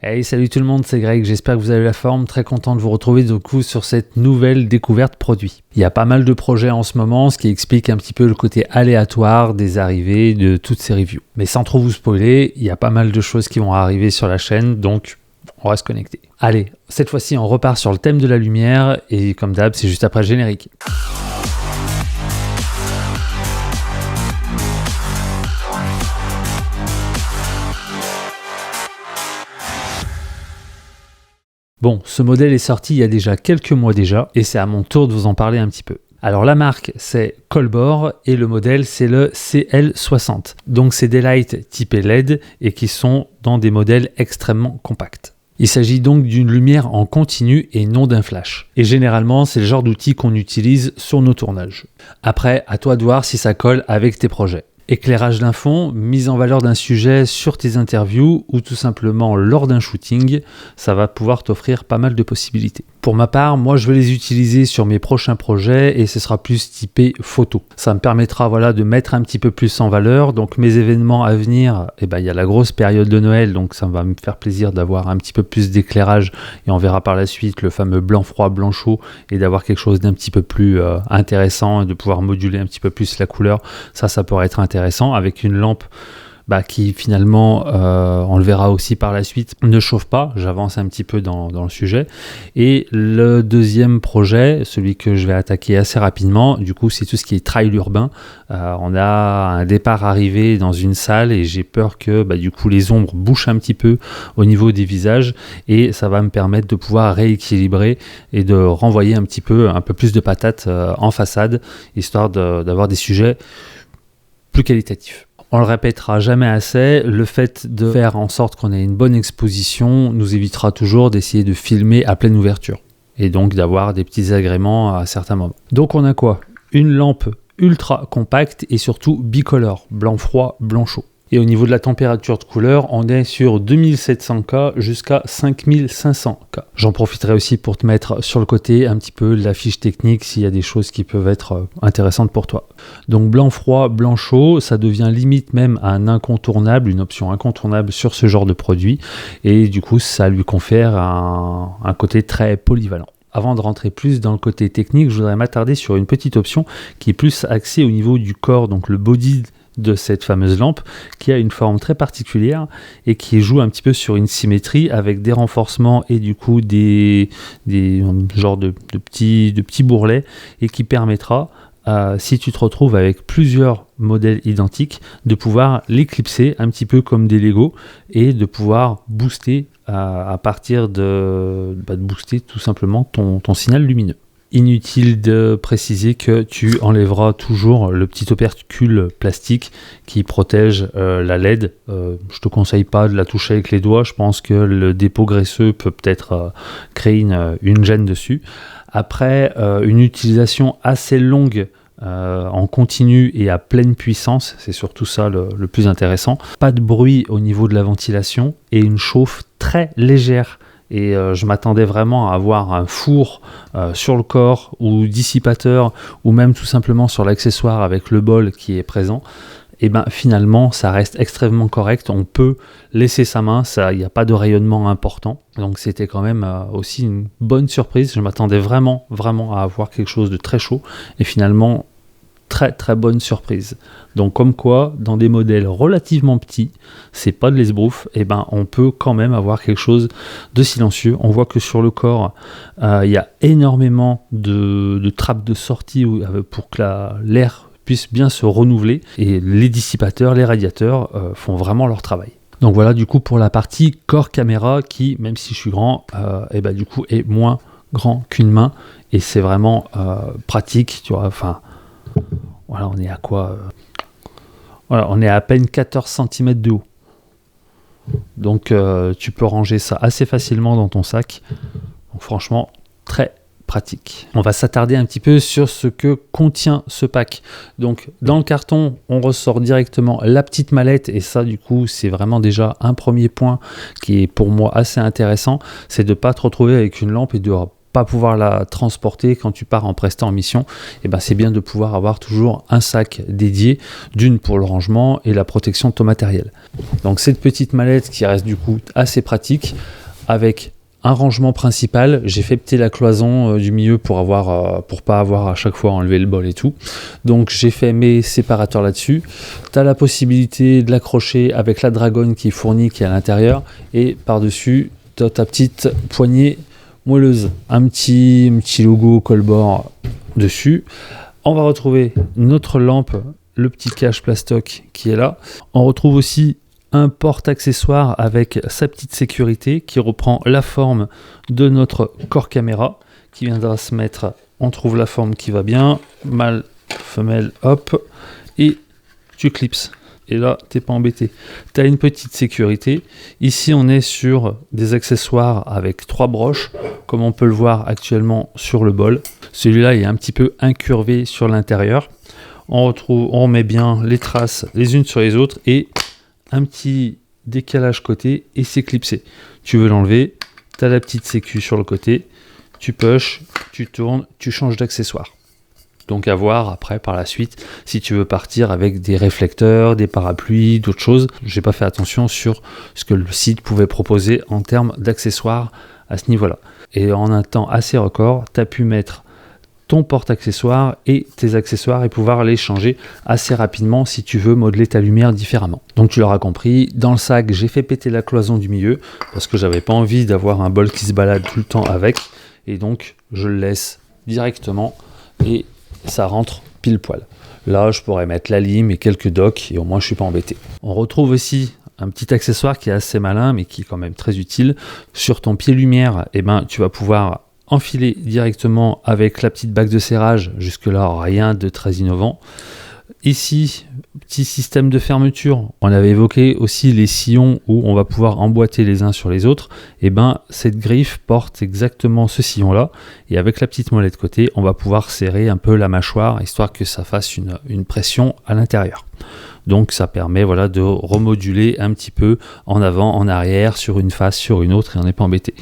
Hey, salut tout le monde, c'est Greg, j'espère que vous avez la forme, très content de vous retrouver du coup sur cette nouvelle découverte produit. Il y a pas mal de projets en ce moment, ce qui explique un petit peu le côté aléatoire des arrivées de toutes ces reviews. Mais sans trop vous spoiler, il y a pas mal de choses qui vont arriver sur la chaîne, donc on va se connecter. Allez, cette fois-ci on repart sur le thème de la lumière, et comme d'hab, c'est juste après le générique. Bon, ce modèle est sorti il y a déjà quelques mois déjà, et c'est à mon tour de vous en parler un petit peu. Alors la marque c'est Colbor et le modèle c'est le CL60. Donc c'est des lights typés LED et qui sont dans des modèles extrêmement compacts. Il s'agit donc d'une lumière en continu et non d'un flash. Et généralement c'est le genre d'outil qu'on utilise sur nos tournages. Après, à toi de voir si ça colle avec tes projets. Éclairage d'un fond, mise en valeur d'un sujet sur tes interviews ou tout simplement lors d'un shooting, ça va pouvoir t'offrir pas mal de possibilités. Pour ma part, moi je vais les utiliser sur mes prochains projets et ce sera plus typé photo. Ça me permettra de mettre un petit peu plus en valeur. Donc mes événements à venir, il y a la grosse période de Noël, donc ça va me faire plaisir d'avoir un petit peu plus d'éclairage et on verra par la suite le fameux blanc froid, blanc chaud et d'avoir quelque chose d'un petit peu plus intéressant et de pouvoir moduler un petit peu plus la couleur. Ça pourrait être intéressant avec une lampe qui finalement, on le verra aussi par la suite, ne chauffe pas. J'avance un petit peu dans le sujet. Et le deuxième projet, celui que je vais attaquer assez rapidement, du coup, c'est tout ce qui est trail urbain. On a un départ arrivé dans une salle et j'ai peur que du coup les ombres bouchent un petit peu au niveau des visages et ça va me permettre de pouvoir rééquilibrer et de renvoyer un peu plus de patates en façade, histoire d'avoir des sujets plus qualitatifs. On le répétera jamais assez, le fait de faire en sorte qu'on ait une bonne exposition nous évitera toujours d'essayer de filmer à pleine ouverture et donc d'avoir des petits agréments à certains moments. Donc on a quoi ? Une lampe ultra compacte et surtout bicolore, blanc froid, blanc chaud. Et au niveau de la température de couleur, on est sur 2700K jusqu'à 5500K. J'en profiterai aussi pour te mettre sur le côté un petit peu la fiche technique s'il y a des choses qui peuvent être intéressantes pour toi. Donc blanc froid, blanc chaud, ça devient limite même un incontournable, une option incontournable sur ce genre de produit. Et du coup, ça lui confère un côté très polyvalent. Avant de rentrer plus dans le côté technique, je voudrais m'attarder sur une petite option qui est plus axée au niveau du corps, donc le body de cette fameuse lampe qui a une forme très particulière et qui joue un petit peu sur une symétrie avec des renforcements et du coup des genres de petits bourrelets et qui permettra si tu te retrouves avec plusieurs modèles identiques de pouvoir l'éclipser un petit peu comme des Lego et de pouvoir booster à partir de booster tout simplement ton signal lumineux. Inutile de préciser que tu enlèveras toujours le petit opercule plastique qui protège la LED. Je te conseille pas de la toucher avec les doigts. Je pense que le dépôt graisseux peut peut-être créer une gêne dessus. Après, une utilisation assez longue en continu et à pleine puissance, c'est surtout ça le plus intéressant. Pas de bruit au niveau de la ventilation et une chauffe très légère. Et je m'attendais vraiment à avoir un four sur le corps ou dissipateur ou même tout simplement sur l'accessoire avec le bol qui est présent. Et finalement, ça reste extrêmement correct. On peut laisser sa main, il n'y a pas de rayonnement important. Donc c'était quand même aussi une bonne surprise. Je m'attendais vraiment à avoir quelque chose de très chaud. Et finalement, très très bonne surprise. Donc comme quoi, dans des modèles relativement petits, c'est pas de l'esbrouf, on peut quand même avoir quelque chose de silencieux. On voit que sur le corps, il y a énormément de trappes de sortie pour que l'air puisse bien se renouveler et les dissipateurs, les radiateurs font vraiment leur travail. Donc voilà du coup pour la partie corps caméra qui, même si je suis grand, du coup est moins grand qu'une main et c'est vraiment pratique, tu vois, voilà, on est à quoi on est à peine 14 cm de haut. Donc tu peux ranger ça assez facilement dans ton sac. Donc franchement, très pratique. On va s'attarder un petit peu sur ce que contient ce pack. Donc dans le carton, on ressort directement la petite mallette et ça du coup, c'est vraiment déjà un premier point qui est pour moi assez intéressant, c'est de ne pas te retrouver avec une lampe et de pas pouvoir la transporter quand tu pars en prestat en mission, et ben c'est bien de pouvoir avoir toujours un sac dédié, d'une pour le rangement et la protection de ton matériel. Donc cette petite mallette qui reste du coup assez pratique, avec un rangement principal. J'ai fait péter la cloison du milieu pour pas avoir à chaque fois enlevé le bol et tout. Donc j'ai fait mes séparateurs là-dessus. Tu as la possibilité de l'accrocher avec la dragonne qui est fournie, qui est à l'intérieur, et par-dessus tu as ta petite poignée moelleuse, un petit logo Colbor dessus. On va retrouver notre lampe, le petit cache plastoc qui est là. On retrouve aussi un porte-accessoire avec sa petite sécurité qui reprend la forme de notre corps caméra qui viendra se mettre. On trouve la forme qui va bien, mâle, femelle, hop, et tu clipses. Et là, t'es pas embêté. Tu as une petite sécurité. Ici, on est sur des accessoires avec 3 broches, comme on peut le voir actuellement sur le bol. Celui-là est un petit peu incurvé sur l'intérieur. On met bien les traces les unes sur les autres et un petit décalage côté et c'est clipsé. Tu veux l'enlever, tu as la petite sécu sur le côté, tu push, tu tournes, tu changes d'accessoire. Donc à voir après par la suite si tu veux partir avec des réflecteurs, des parapluies, d'autres choses. J'ai pas fait attention sur ce que le site pouvait proposer en termes d'accessoires à ce niveau-là. Et en un temps assez record, tu as pu mettre ton porte-accessoires et tes accessoires et pouvoir les changer assez rapidement si tu veux modeler ta lumière différemment. Donc tu l'auras compris, dans le sac j'ai fait péter la cloison du milieu parce que j'avais pas envie d'avoir un bol qui se balade tout le temps avec, et donc je le laisse directement et ça rentre pile poil. Là je pourrais mettre la lime et quelques docks et au moins je suis pas embêté. On retrouve aussi un petit accessoire qui est assez malin mais qui est quand même très utile. Sur ton pied lumière, tu vas pouvoir enfiler directement avec la petite bague de serrage. Jusque là rien de très innovant. Ici, petit système de fermeture. On avait évoqué aussi les sillons où on va pouvoir emboîter les uns sur les autres. Cette griffe porte exactement ce sillon là, et avec la petite molette côté on va pouvoir serrer un peu la mâchoire histoire que ça fasse une pression à l'intérieur. Donc ça permet de remoduler un petit peu en avant, en arrière, sur une face, sur une autre, et on n'est pas embêté.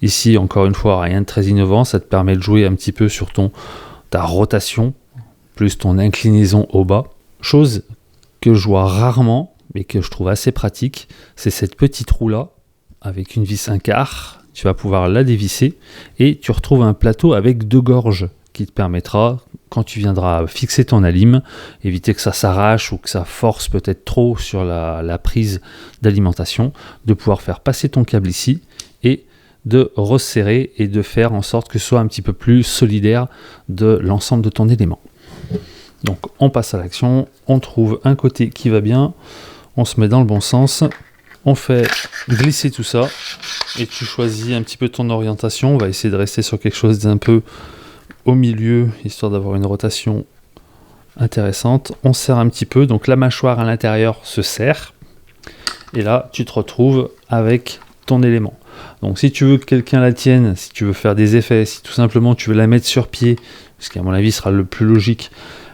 Ici, encore une fois, rien de très innovant, ça te permet de jouer un petit peu sur ta rotation, plus ton inclinaison au bas. Chose que je vois rarement, mais que je trouve assez pratique, c'est cette petite roue-là, avec une vis 1/4, tu vas pouvoir la dévisser, et tu retrouves un plateau avec 2 gorges, qui te permettra, quand tu viendras fixer ton alim, éviter que ça s'arrache ou que ça force peut-être trop sur la prise d'alimentation, de pouvoir faire passer ton câble ici et de resserrer et de faire en sorte que ce soit un petit peu plus solidaire de l'ensemble de ton élément. Donc on passe à l'action, on trouve un côté qui va bien, on se met dans le bon sens, on fait glisser tout ça et tu choisis un petit peu ton orientation. On va essayer de rester sur quelque chose d'un peu au milieu, histoire d'avoir une rotation intéressante. On serre un petit peu, donc la mâchoire à l'intérieur se serre, et là tu te retrouves avec ton élément. Donc si tu veux que quelqu'un la tienne, si tu veux faire des effets, si tout simplement tu veux la mettre sur pied, ce qui à mon avis sera le plus logique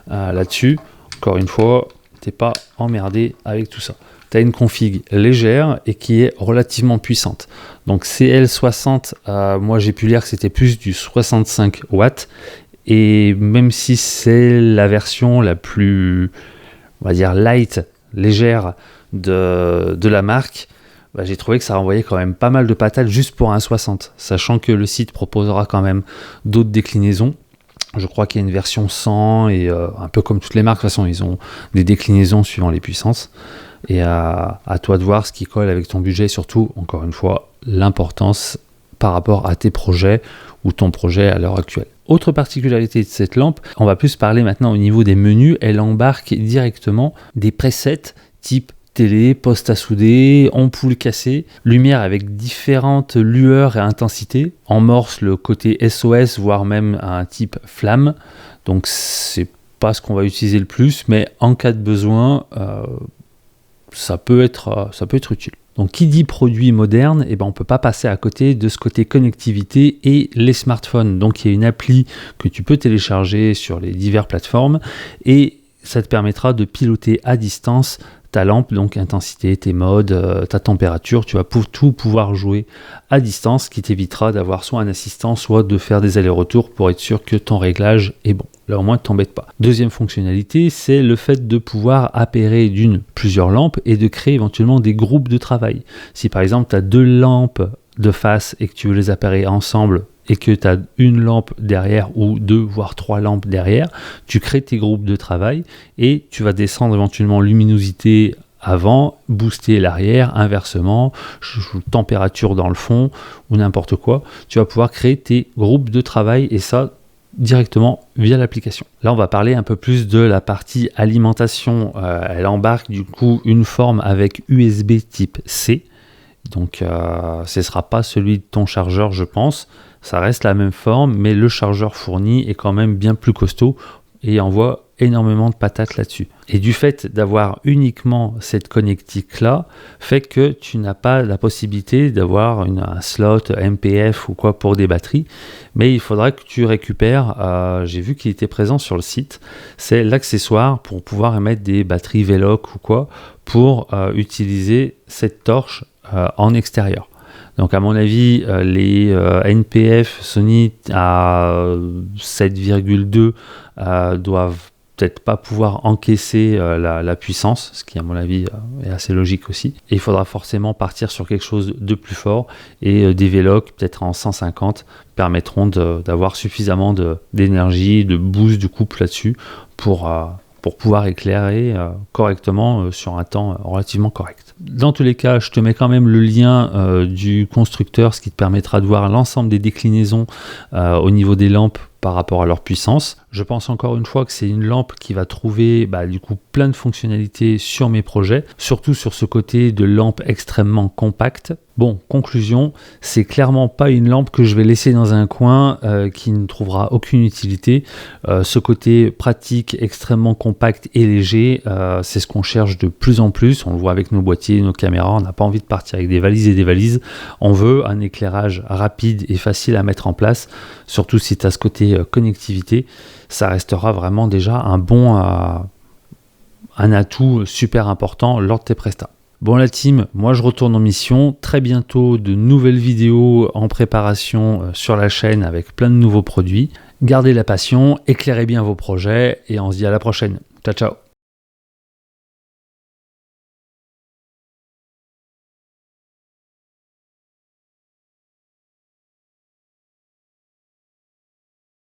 là-dessus, encore une fois, t'es pas emmerdé avec tout ça. Tu as une config légère et qui est relativement puissante. Donc CL60, moi j'ai pu lire que c'était plus du 65 watts. Et même si c'est la version la plus, on va dire, light, légère de la marque, j'ai trouvé que ça renvoyait quand même pas mal de patates juste pour un 60. Sachant que le site proposera quand même d'autres déclinaisons. Je crois qu'il y a une version 100 et un peu comme toutes les marques, de toute façon ils ont des déclinaisons suivant les puissances. Et à toi de voir ce qui colle avec ton budget, et surtout, encore une fois, l'importance par rapport à tes projets ou ton projet à l'heure actuelle. Autre particularité de cette lampe, on va plus parler maintenant au niveau des menus. Elle embarque directement des presets type télé, poste à souder, ampoule cassée, lumière avec différentes lueurs et intensités, en morse le côté SOS, voire même un type flamme. Donc c'est pas ce qu'on va utiliser le plus, mais en cas de besoin, ça peut être utile. Donc qui dit produit moderne, on ne peut pas passer à côté de ce côté connectivité et les smartphones. Donc il y a une appli que tu peux télécharger sur les diverses plateformes, et ça te permettra de piloter à distance ta lampe, donc intensité, tes modes, ta température. Tu vas tout pouvoir jouer à distance, ce qui t'évitera d'avoir soit un assistant, soit de faire des allers-retours pour être sûr que ton réglage est bon. Là au moins tu t'embêtes pas. Deuxième fonctionnalité, c'est le fait de pouvoir appairer plusieurs lampes et de créer éventuellement des groupes de travail. Si par exemple tu as 2 lampes de face et que tu veux les appairer ensemble et que tu as une lampe derrière ou 2 voire 3 lampes derrière, tu crées tes groupes de travail et tu vas descendre éventuellement luminosité avant, booster l'arrière, inversement, température dans le fond ou n'importe quoi. Tu vas pouvoir créer tes groupes de travail et ça directement via l'application. Là, on va parler un peu plus de la partie alimentation. Elle embarque du coup une forme avec USB type C. Donc, ce ne sera pas celui de ton chargeur, je pense. Ça reste la même forme, mais le chargeur fourni est quand même bien plus costaud et envoie énormément de patates là-dessus. Et du fait d'avoir uniquement cette connectique-là, fait que tu n'as pas la possibilité d'avoir un slot MPF ou quoi pour des batteries, mais il faudra que tu récupères, j'ai vu qu'il était présent sur le site, c'est l'accessoire pour pouvoir émettre des batteries Veloc ou quoi, pour utiliser cette torche en extérieur. Donc à mon avis, les NPF Sony à 7,2 doivent peut-être pas pouvoir encaisser la puissance, ce qui à mon avis est assez logique aussi. Et il faudra forcément partir sur quelque chose de plus fort et des Veloc peut-être en 150 permettront d'avoir suffisamment d'énergie, de boost du couple là-dessus pour pouvoir éclairer correctement sur un temps relativement correct. Dans tous les cas, je te mets quand même le lien du constructeur, ce qui te permettra de voir l'ensemble des déclinaisons au niveau des lampes par rapport à leur puissance. Je pense encore une fois que c'est une lampe qui va trouver du coup plein de fonctionnalités sur mes projets, surtout sur ce côté de lampe extrêmement compacte. Bon, conclusion, c'est clairement pas une lampe que je vais laisser dans un coin qui ne trouvera aucune utilité. Ce côté pratique, extrêmement compact et léger, c'est ce qu'on cherche de plus en plus. On le voit avec nos boîtiers, nos caméras, on n'a pas envie de partir avec des valises et des valises. On veut un éclairage rapide et facile à mettre en place, surtout si tu as ce côté connectivité. Ça restera vraiment déjà un atout super important lors de tes prestats. Bon la team, moi je retourne en mission, très bientôt de nouvelles vidéos en préparation sur la chaîne avec plein de nouveaux produits. Gardez la passion, éclairez bien vos projets et on se dit à la prochaine. Ciao ciao.